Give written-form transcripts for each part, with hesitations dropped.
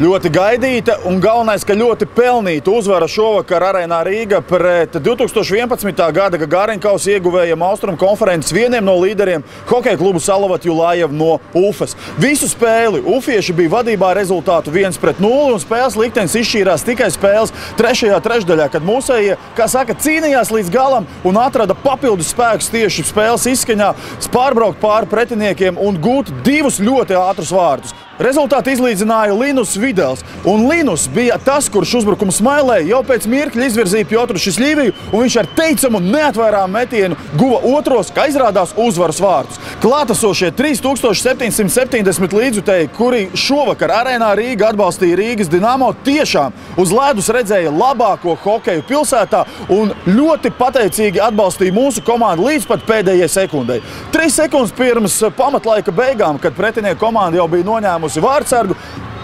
Ļoti gaidīta un galvenais, ka ļoti pelnīta uzvara šovakar Arēnā Rīga pret 2011. gada Gagarinkaus ieguvējiem Austrumu konferences vieniem no līderiem hokeja klubu Salavat Julajev no Ufas. Visu spēli ufieši bija vadībā rezultātu 1-0 un spēles liktenis izšķīrās tikai spēles trešajā trešdaļā, kad mūsējie, kā saka, cīnījās līdz galam un atrada papildus spēkus tieši spēles izskaņā, pārbraukt pāri pretiniekiem un gūt divus ļoti ātrus vārtus. Rezultātu izlīdzināja Linus Videls, un Linus bija tas, kurš uzbrukumu smailēja, jau pēc mirkļa izvirzīja Piotru Šisļīviju, un viņš ar teicamu neatvērām metienu guva otros, kā izrādās, uzvaras vārtus. Klātesošie 3770 līdzjutēji, kuri šovakar Arēnā Rīga atbalstīja Rīgas Dinamo, tiešām uz ledus redzēja labāko hokeju pilsētā un ļoti pateicīgi atbalstīja mūsu komandu līdz pat pēdējai sekundei. 3 sekundes pirms pamatlaika beigām, kad pretinieku komanda jau bija noņēmusi vārdsargu,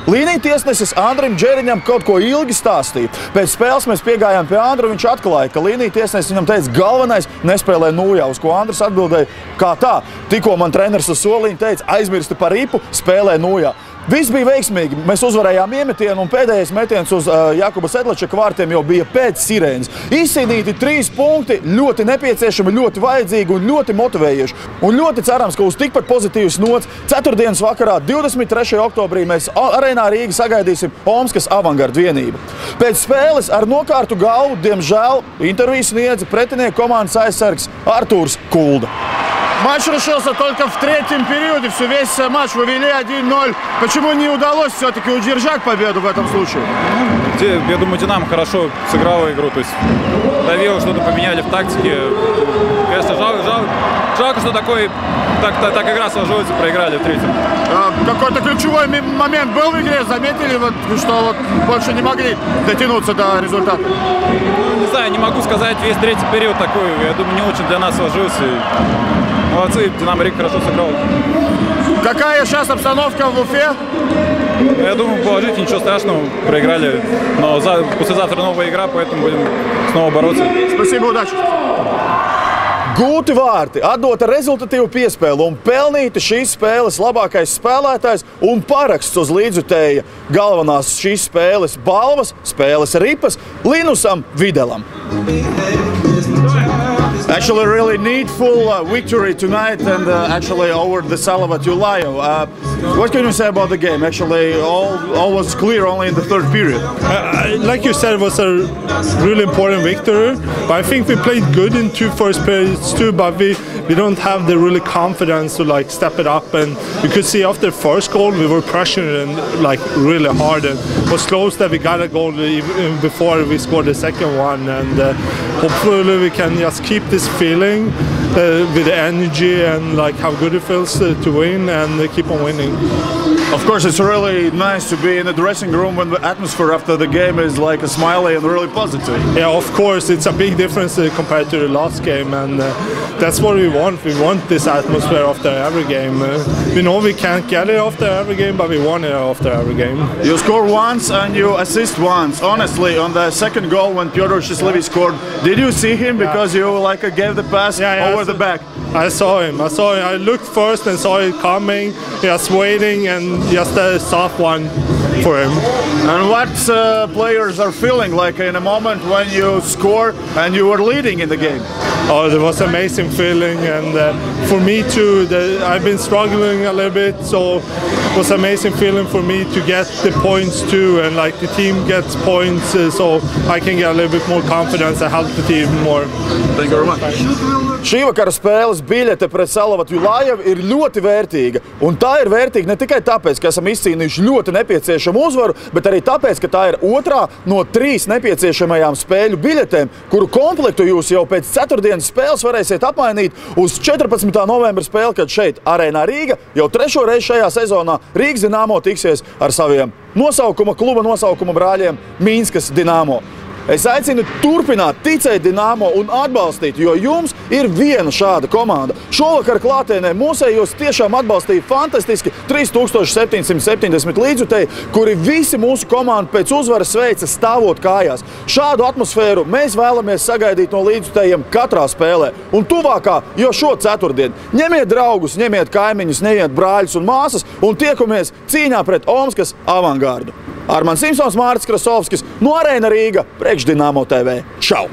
līnija tiesnesis Andrim Džeriņam kaut ko ilgi stāstīja. Pēc spēles mēs piegājām pie Andru, viņš atklāja, ka līnija tiesnesis viņam teica, galvenais nespēlē nujā, uz ko Andris atbildēja, kā tā. Tikko man treneris uz soliņa teica, aizmirsti par ripu, spēlē nujā. Viss bija veiksmīgi, mēs uzvarējām iemetienu un pēdējais metiens uz Jakuba Sedlačeka vārtiem jau bija pēc sirēnas. Izcīnīti 3 punkti, ļoti nepieciešami, ļoti vajadzīgi un ļoti motivējoši. Un ļoti cerams, ka uz tikpat pozitīvas nots ceturtdienas vakarā 23. oktobrī mēs Arēnā Rīga sagaidīsim Omskas Avangardu vienību. Pēc spēles ar nokārtu galvu, diemžēl, interviju sniedza pretinieku komandas aizsargs Artūrs Kulda. Матч решился только в третьем периоде. Весь матч вы вели 1-0. Почему не удалось все-таки удержать победу в этом случае? Я думаю, Динамо хорошо сыграла игру. То есть давило, что-то поменяли в тактике. Конечно, жалко, что так игра сложилась и проиграли в третьем. Какой-то ключевой момент был в игре? Заметили, что больше не могли дотянуться до результата? Не знаю, не могу сказать. Весь третий период такой, я думаю, не очень для нас сложился. Молодцы, Динамо Рига хорошо сыграл. Какая сейчас обстановка в Уфе? Я думаю, положительно, ничего страшного, проиграли. Но послезавтра новая игра, поэтому будем снова бороться. Спасибо, удачи! Gūti vārti, atdota rezultatīvu piespēli un pelnīta šīs spēles labākais spēlētājs un paraksts uz līdzjutēja galvenās šīs spēles balvas, spēles ripas Linusam Videlam. Actually, really needful victory tonight and actually over the Salavat Julajev. What can you say about the game? Actually, all was clear only in the third period. Like you said, it was a really important victory. But I think we played good in 2 first periods too, but we don't have the really confidence to step it up. And you could see after the first goal, we were pressuring really hard. And it was close that we got a goal even before we scored the second one. And hopefully we can just keep this feeling with the energy and how good it feels to win and keep on winning. Of course, it's really nice to be in the dressing room when the atmosphere after the game is a smiley and really positive. Yeah, of course, it's a big difference compared to the last game, and that's what we want. We want this atmosphere after every game. We know we can't get it after every game, but we want it after every game. You score once and you assist once. Honestly, on the second goal when Piotr Šisļīvijs scored, did you see him because you gave the pass over the back? I saw him. I looked first and saw it coming, just waiting, and just a soft one for him. And what players are feeling in a moment when you score and you were leading in the game? Oh, it was an amazing feeling, and for me too, I've been struggling a little bit, so it was an amazing feeling for me to get the points too, and the team gets points, so I can get a little bit more confidence and help the team more. Thank you very much. Šī vakara spēles biļete pret Salavat Julajev ir ļoti vērtīga, un tā ir vērtīga ne tikai tāpēc, ka esam izcīnījuši ļoti nepieciešamu uzvaru, bet arī tāpēc, ka tā ir otrā no 3 nepieciešamajām spēļu biļetēm, kuru komplektu jūs jau pēc ceturtdienas spēles varēsiet apmainīt uz 14. novembra spēli, kad šeit Arēnā Rīga jau 3. reizi šajā sezonā Rīgas Dinamo tiksies ar saviem kluba nosaukuma brāļiem Minskas Dinamo. Es aicinu turpināt ticēt Dinamo un atbalstīt, jo jums ir viena šāda komanda. Šovakar klātienē mūsējos tiešām atbalstīja fantastiski 3770 līdzjutēji, kuri visi mūsu komandu pēc uzvaras sveica stāvot kājās. Šādu atmosfēru mēs vēlamies sagaidīt no līdzjutējiem katrā spēlē. Un tuvākā, jo šo ceturtdienu, ņemiet draugus, ņemiet kaimiņus, ņemiet brāļus un māsas un tiekamies cīņā pret Omskas Avangardu. Armāns Simpsons, Mārcis Krasovskis, no Arēna Rīga, priekš Dinamo TV. Čau!